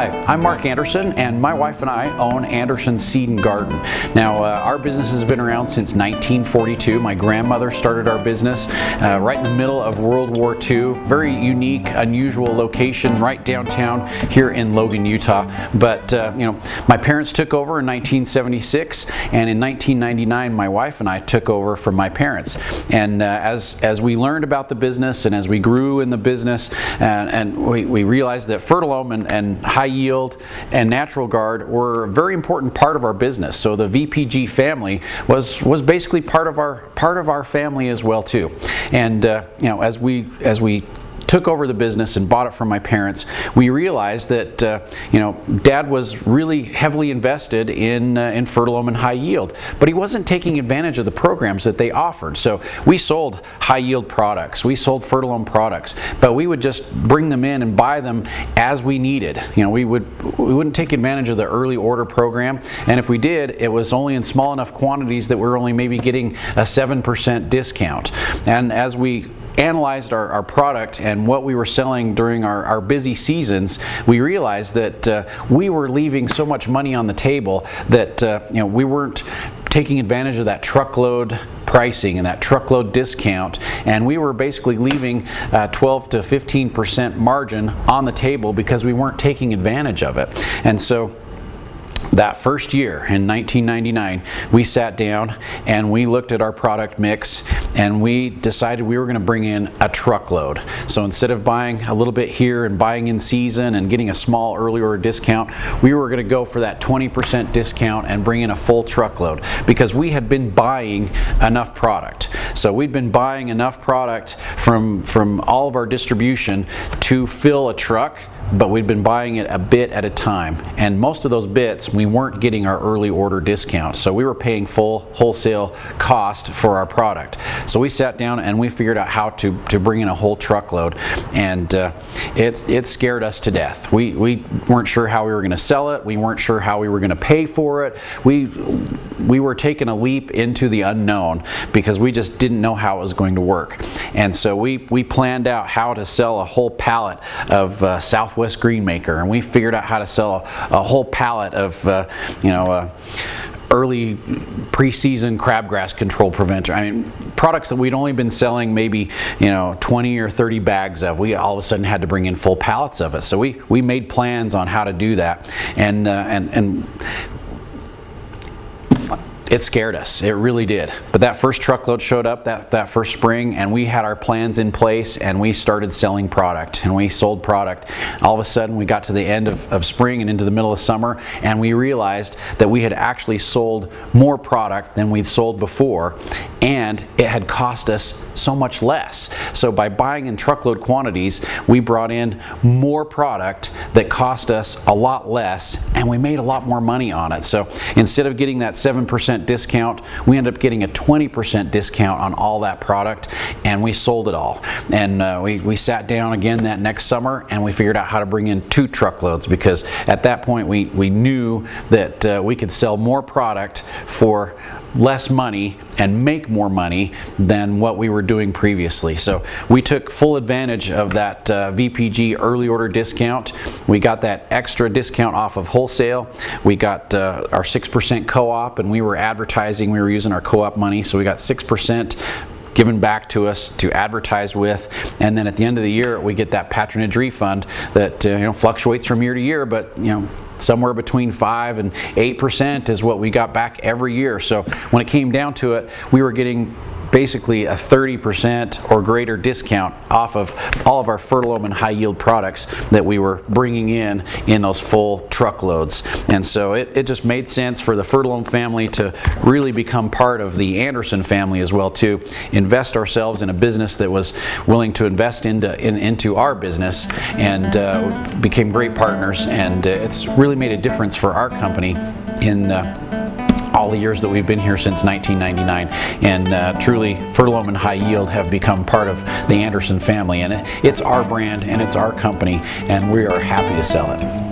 Hi, I'm Mark Anderson, and my wife and I own Anderson Seed and Garden. Now, our business has been around since 1942. My grandmother started our business right in the middle of World War II. Very unique, unusual location right downtown here in Logan, Utah. But my parents took over in 1976, and in 1999, my wife and I took over from my parents. And as we learned about the business and as we grew in the business, and we realized that Fertilome and High Yield and Natural Guard were a very important part of our business. So the VPG family was basically part of our family as well too. And as we took over the business and bought it from my parents, we realized that Dad was really heavily invested in Fertilome and High Yield, but he wasn't taking advantage of the programs that they offered. So we sold High Yield products, we sold Fertilome products, but we would just bring them in and buy them as we needed. We wouldn't take advantage of the early order program, and if we did, it was only in small enough quantities that we're only maybe getting a 7% discount. And as we analyzed our product and what we were selling during our busy seasons, we realized that we were leaving so much money on the table that we weren't taking advantage of that truckload pricing and that truckload discount, and we were basically leaving 12 to 15% margin on the table because we weren't taking advantage of it. And so that first year in 1999, we sat down and we looked at our product mix and we decided we were going to bring in a truckload. So instead of buying a little bit here and buying in season and getting a small early order discount, we were going to go for that 20% discount and bring in a full truckload because we had been buying enough product. So we'd been buying enough product from all of our distribution to fill a truck, but we'd been buying it a bit at a time, and most of those bits we weren't getting our early order discount, so we were paying full wholesale cost for our product. So we sat down and we figured out how to bring in a whole truckload, and it scared us to death. We weren't sure how we were going to sell it. We weren't sure how we were going to pay for it. We were taking a leap into the unknown because we just didn't know how it was going to work. And so we planned out how to sell a whole pallet of Southwest Greenmaker, and we figured out how to sell a whole pallet of early preseason crabgrass control preventer. I mean, products that we'd only been selling maybe 20 or 30 bags of. We all of a sudden had to bring in full pallets of it. So we made plans on how to do that, and it scared us. It really did. But that first truckload showed up that first spring, and we had our plans in place, and we started selling product, and we sold product. All of a sudden, we got to the end of spring and into the middle of summer, and we realized that we had actually sold more product than we'd sold before, and it had cost us so much less. So by buying in truckload quantities, we brought in more product that cost us a lot less, and we made a lot more money on it. So instead of getting that 7% discount, we ended up getting a 20% discount on all that product, and we sold it all. And we sat down again that next summer, and we figured out how to bring in 2 truckloads, because at that point we knew that we could sell more product for less money and make more money than what we were doing previously. So we took full advantage of that VPG early order discount. We got that extra discount off of wholesale. We got our 6% co-op, and we were advertising. We were using our co-op money, so we got 6% given back to us to advertise with, and then at the end of the year we get that patronage refund that fluctuates from year to year, but somewhere between 5 and 8% is what we got back every year. So when it came down to it, we were getting basically a 30% or greater discount off of all of our Fertilome and High Yield products that we were bringing in those full truckloads. And so it just made sense for the Fertilome family to really become part of the Anderson family as well too. Invest ourselves in a business that was willing to invest into our business, and became great partners, and it's really made a difference for our company in all the years that we've been here since 1999, and truly Fertilome and High Yield have become part of the Anderson family, and it's our brand and it's our company, and we are happy to sell it.